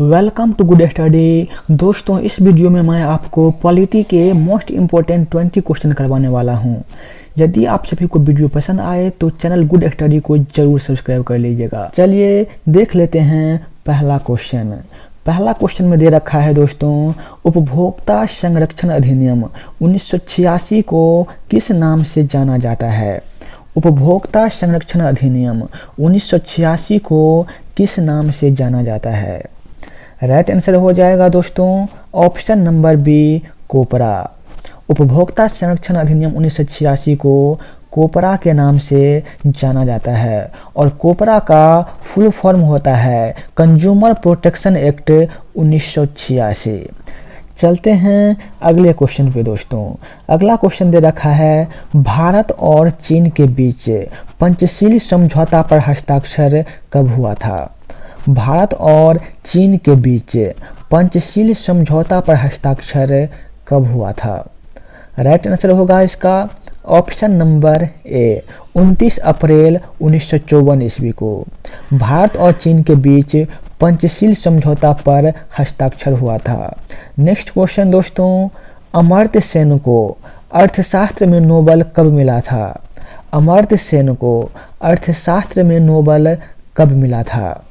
Welcome to good study. दोस्तों, इस video में मैं आपको पॉलिटी के मोस्ट इम्पोर्टेंट 20 क्वेश्चन करवाने वाला हूं। यदि आप सभी को वीडियो पसंद आए तो चैनल गुड स्टडी को जरूर सब्सक्राइब कर लीजिएगा। चलिए देख लेते हैं पहला क्वेश्चन। पहला क्वेश्चन में दे रखा है दोस्तों, उपभोक्ता संरक्षण अधिनियम 1986 को किस नाम से जाना जाता है? उपभोक्ता संरक्षण अधिनियम 1986 को किस नाम से जाना जाता है? राइट आंसर हो जाएगा दोस्तों ऑप्शन नंबर बी, कोपरा। उपभोक्ता संरक्षण अधिनियम 1986 को कोपरा के नाम से जाना जाता है और कोपरा का फुल फॉर्म होता है कंज्यूमर प्रोटेक्शन एक्ट 1986। चलते हैं अगले क्वेश्चन पे दोस्तों। अगला क्वेश्चन दे रखा है, भारत और चीन के बीच पंचशील समझौता पर हस्ताक्षर कब हुआ था? भारत और चीन के बीच पंचशील समझौता पर हस्ताक्षर कब हुआ था? राइट आंसर होगा इसका ऑप्शन नंबर ए, 29 अप्रैल 1954 ईस्वी को भारत और चीन के बीच पंचशील समझौता पर हस्ताक्षर हुआ था। नेक्स्ट क्वेश्चन दोस्तों, अमर्त्य सेन को अर्थशास्त्र में नोबेल कब मिला था? अमर्त्य सेन को अर्थशास्त्र में नोबेल कब मिला था?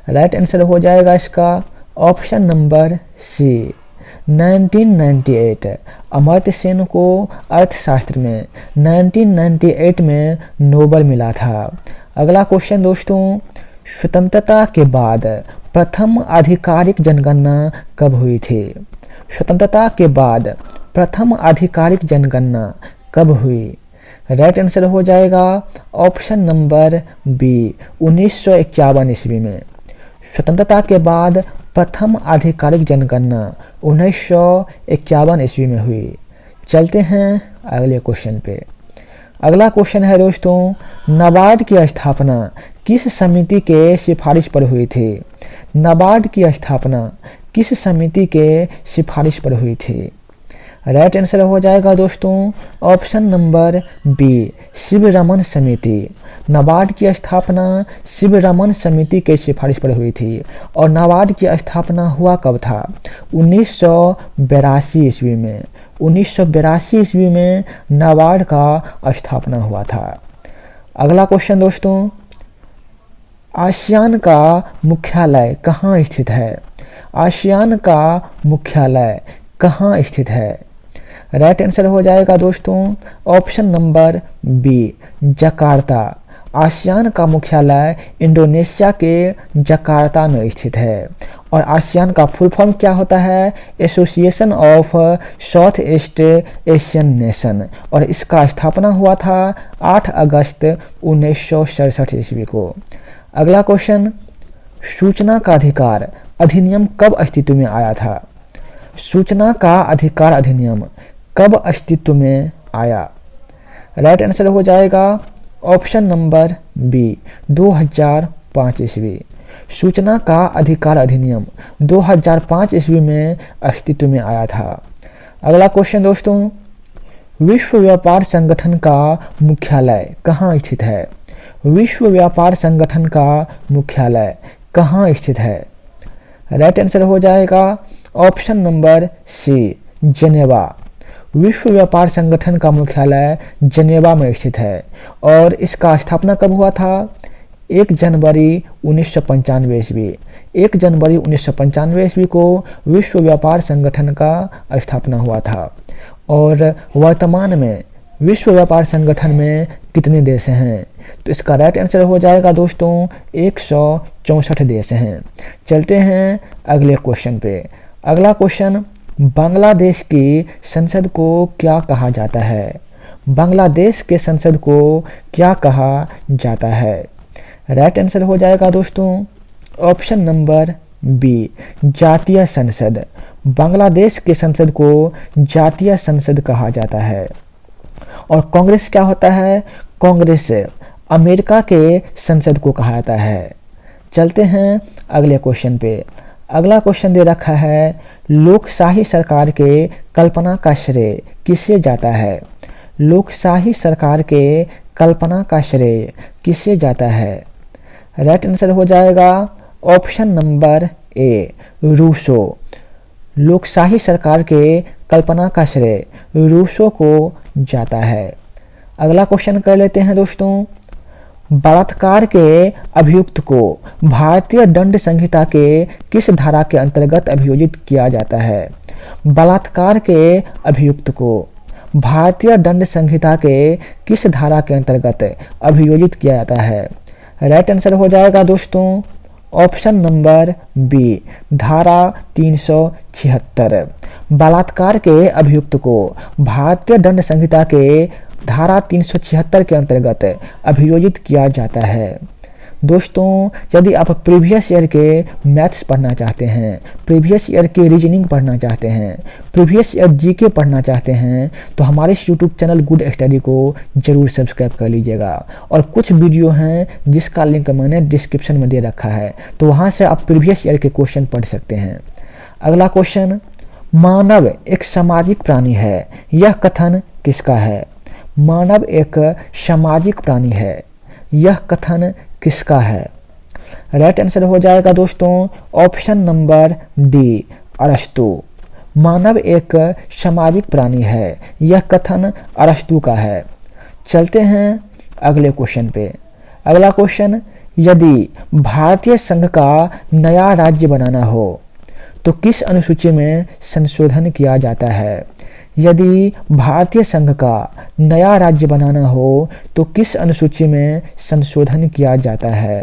राइट आंसर हो जाएगा इसका option number C, 1998। Amartya Sen को अर्थशास्त्र में 1998 में नोबेल मिला था। अगला क्वेश्चन दोस्तों, स्वतंत्रता के बाद प्रथम आधिकारिक जनगणना कब हुई थी? स्वतंत्रता के बाद प्रथम आधिकारिक जनगणना कब हुई? राइट आंसर हो जाएगा ऑप्शन नंबर बी, 1951 ईस्वी में। स्वतंत्रता के बाद प्रथम आधिकारिक जनगणना 1951 ईस्वी में हुई। चलते हैं अगले क्वेश्चन पे। अगला क्वेश्चन है दोस्तों, नाबार्ड की स्थापना किस समिति के सिफारिश पर हुई थी? नाबार्ड की स्थापना किस समिति के सिफारिश पर हुई थी? राइट आंसर हो जाएगा दोस्तों ऑप्शन नंबर बी, शिवरमन समिति। नाबार्ड की स्थापना शिवरमन समिति के सिफारिश पर हुई थी और नाबार्ड की स्थापना हुआ कब था? 1982 ईस्वी में। 1982 ईस्वी में नाबार्ड का स्थापना हुआ था। अगला क्वेश्चन दोस्तों, आसियान का मुख्यालय कहाँ स्थित है? आसियान का मुख्यालय कहाँ स्थित है? राइट आंसर हो जाएगा दोस्तों option number B, Jakarta. ASEAN का मुख्यालय इंडोनेशिया के जकार्ता में स्थित है और आसियान का फुल फॉर्म क्या होता है? Association of south east Asian nation, और इसका स्थापना हुआ था 8 अगस्त 1967 ईस्वी को। अगला क्वेश्चन, सूचना का अधिकार अधिनियम कब अस्तित्व में आया था? सूचना का अधिकार अधिनियम कब अस्तित्व में आया? राइट आंसर हो जाएगा ऑप्शन नंबर बी, 2005 ईस्वी। सूचना का अधिकार अधिनियम 2005 ईस्वी में अस्तित्व में आया था। अगला क्वेश्चन दोस्तों, विश्व व्यापार संगठन का मुख्यालय कहाँ स्थित है? विश्व व्यापार संगठन का मुख्यालय कहाँ स्थित है? राइट आंसर हो जाएगा ऑप्शन नंबर सी, जेनेवा। विश्व व्यापार संगठन का मुख्यालय जेनेवा में स्थित है और इसका स्थापना कब हुआ था? 1 जनवरी 1995 ईस्वी। 1 जनवरी 1995 ईस्वी को विश्व व्यापार संगठन का स्थापना हुआ था। और वर्तमान में विश्व व्यापार संगठन में कितने देश हैं? तो इसका राइट आंसर हो जाएगा दोस्तों 164 देश हैं। चलते हैं अगले क्वेश्चन पे। अगला क्वेश्चन, बांग्लादेश की संसद को क्या कहा जाता है? बांग्लादेश के संसद को क्या कहा जाता है? राइट आंसर हो जाएगा दोस्तों ऑप्शन नंबर बी, जातीय संसद। बांग्लादेश के संसद को जातीय संसद कहा जाता है। और कांग्रेस क्या होता है? कांग्रेस अमेरिका के संसद को कहा जाता है। चलते हैं अगले क्वेश्चन पे। अगला क्वेश्चन दे रखा है, लोकशाही सरकार के कल्पना का श्रेय किसे जाता है? लोकशाही सरकार के कल्पना का श्रेय किसे जाता है? राइट आंसर हो जाएगा ऑप्शन नंबर ए रूसो। लोकशाही सरकार के कल्पना का श्रेय रूसो को जाता है। अगला क्वेश्चन कर लेते हैं दोस्तों। बलात्कार के अभियुक्त को भारतीय दंड संहिता के किस धारा के अंतर्गत अभियोजित किया जाता है? बलात्कार के अभियुक्त को भारतीय दंड संहिता के किस धारा के अंतर्गत अभियोजित किया जाता है? राइट आंसर हो जाएगा दोस्तों ऑप्शन नंबर बी, धारा 376। बलात्कार के अभियुक्त को भारतीय दंड संहिता के धारा 376 के अंतर्गत अभियोजित किया जाता है। दोस्तों, यदि आप प्रीवियस ईयर के मैथ्स पढ़ना चाहते हैं, प्रीवियस ईयर की रीजनिंग पढ़ना चाहते हैं, प्रीवियस ईयर जीके पढ़ना चाहते हैं, तो हमारे इस यूट्यूब चैनल गुड स्टडी को जरूर सब्सक्राइब कर लीजिएगा। और कुछ वीडियो हैं जिसका लिंक मैंने डिस्क्रिप्शन में दे रखा है, तो वहाँ से आप प्रीवियस ईयर के क्वेश्चन पढ़ सकते हैं। अगला क्वेश्चन, मानव एक सामाजिक प्राणी है, यह कथन किसका है? मानव एक सामाजिक प्राणी है, यह कथन किसका है? राइट आंसर हो जाएगा दोस्तों ऑप्शन नंबर डी, अरस्तु। मानव एक सामाजिक प्राणी है, यह कथन अरस्तु का है। चलते हैं अगले क्वेश्चन पे। अगला क्वेश्चन, यदि भारतीय संघ का नया राज्य बनाना हो तो किस अनुसूची में संशोधन किया जाता है? यदि भारतीय संघ का नया राज्य बनाना हो तो किस अनुसूची में संशोधन किया जाता है?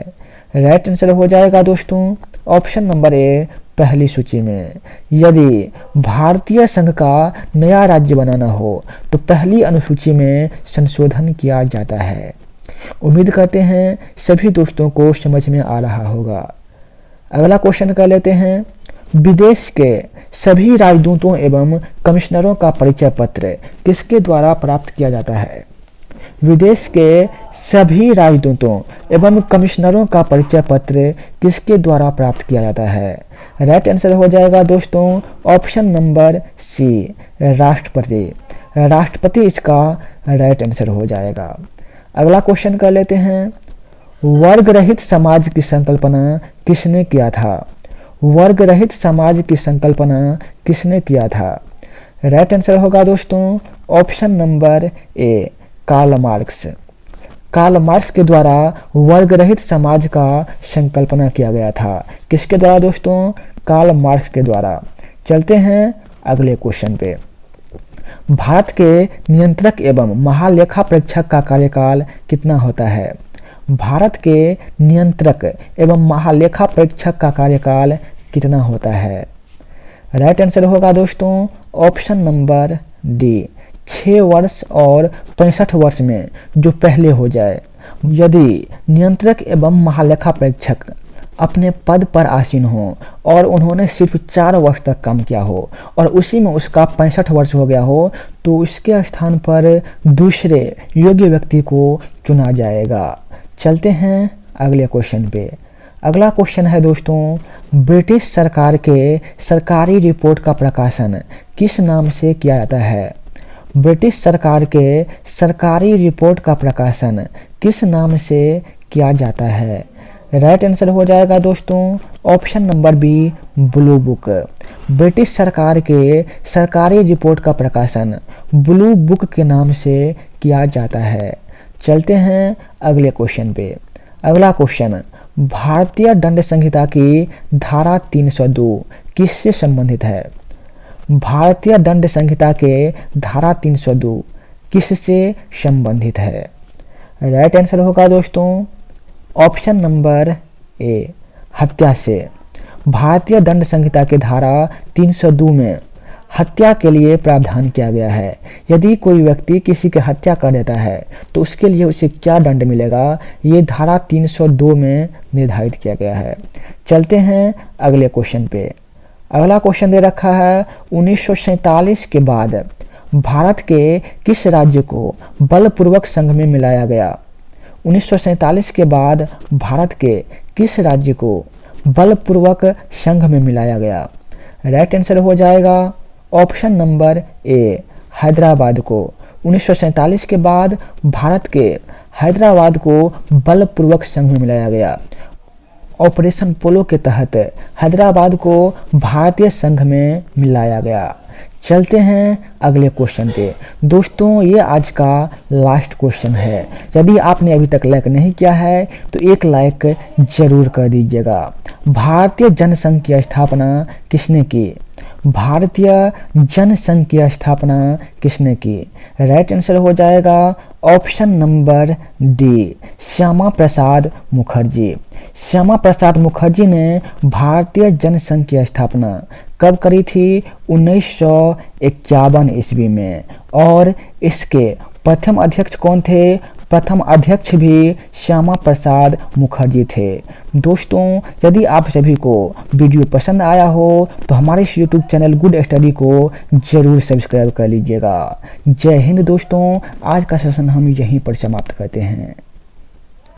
राइट आंसर हो जाएगा दोस्तों ऑप्शन नंबर ए, पहली सूची में। यदि भारतीय संघ का नया राज्य बनाना हो तो पहली अनुसूची में संशोधन किया जाता है। उम्मीद करते हैं सभी दोस्तों को समझ में आ रहा होगा। अगला क्वेश्चन कर लेते हैं। विदेश के सभी राजदूतों एवं कमिश्नरों का परिचय पत्र किसके द्वारा प्राप्त किया जाता है? विदेश के सभी राजदूतों एवं कमिश्नरों का परिचय पत्र किसके द्वारा प्राप्त किया जाता है? राइट आंसर हो जाएगा दोस्तों ऑप्शन नंबर सी, राष्ट्रपति। राष्ट्रपति इसका राइट आंसर हो जाएगा। अगला क्वेश्चन कर लेते हैं। वर्ग रहित समाज की संकल्पना किसने किया था? वर्ग रहित समाज की संकल्पना किसने किया था? राइट आंसर होगा दोस्तों option number A, Karl Marx. Karl Marx के द्वारा वर्ग रहित समाज का संकल्पना किया गया था। किसके द्वारा दोस्तों? कार्ल मार्क्स के द्वारा। चलते हैं अगले क्वेश्चन पे। भारत के नियंत्रक एवं महालेखा परीक्षक का कार्यकाल कितना होता है? भारत के नियंत्रक एवं महालेखा परीक्षक का कार्यकाल कितना होता है? राइट आंसर होगा दोस्तों ऑप्शन नंबर डी, 6 वर्ष और 65 वर्ष में जो पहले हो जाए। यदि नियंत्रक एवं महालेखा परीक्षक अपने पद पर आसीन हो और उन्होंने सिर्फ 4 वर्ष तक काम किया हो और उसी में उसका 65 वर्ष हो गया हो तो उसके स्थान पर दूसरे योग्य व्यक्ति को चुना जाएगा। चलते हैं अगले क्वेश्चन पे। अगला क्वेश्चन है दोस्तों, ब्रिटिश सरकार के सरकारी रिपोर्ट का प्रकाशन किस नाम से किया जाता है? ब्रिटिश सरकार के सरकारी रिपोर्ट का प्रकाशन किस नाम से किया जाता है? राइट आंसर हो जाएगा दोस्तों option number B, blue book. British सरकार के सरकारी रिपोर्ट का प्रकाशन ब्लू बुक के नाम से किया जाता है। चलते हैं अगले क्वेश्चन पे। अगला क्वेश्चन, भारतीय दंड संहिता की धारा 302 किससे संबंधित है? भारतीय दंड संहिता के धारा 302 किससे संबंधित है? राइट आंसर होगा दोस्तों ऑप्शन नंबर ए, हत्या से। भारतीय दंड संहिता के धारा 302 में हत्या के लिए प्रावधान किया गया है। यदि कोई व्यक्ति किसी की हत्या कर देता है तो उसके लिए उसे क्या दंड मिलेगा, ये धारा 302 में निर्धारित किया गया है। चलते हैं अगले क्वेश्चन पे। अगला क्वेश्चन दे रखा है, 1947 के बाद भारत के किस राज्य को बलपूर्वक संघ में मिलाया गया? 1947 के बाद भारत के किस राज्य को बलपूर्वक संघ में मिलाया गया? राइट आंसर हो जाएगा ऑप्शन नंबर ए, हैदराबाद को। 1947 के बाद भारत के हैदराबाद को बलपूर्वक संघ में मिलाया गया। ऑपरेशन पोलो के तहत हैदराबाद को भारतीय संघ में मिलाया गया। चलते हैं अगले क्वेश्चन पे। दोस्तों ये आज का लास्ट क्वेश्चन है। यदि आपने अभी तक लाइक नहीं किया है तो एक लाइक जरूर कर दीजिएगा। भारतीय जनसंघ की स्थापना किसने की? भारतीय जनसंघ की स्थापना किसने की? राइट आंसर हो जाएगा option number D, Shyama Prasad Mukherjee. Shyama Prasad Mukherjee ने भारतीय जनसंघ की स्थापना कब करी थी? 1951 ईस्वी में। और इसके प्रथम अध्यक्ष कौन थे? प्रथम अध्यक्ष भी श्यामा प्रसाद मुखर्जी थे। दोस्तों यदि आप सभी को वीडियो पसंद आया हो तो हमारे इस यूट्यूब चैनल गुड स्टडी को जरूर सब्सक्राइब कर लीजिएगा। जय हिंद दोस्तों, आज का सेशन हम यहीं पर समाप्त करते हैं।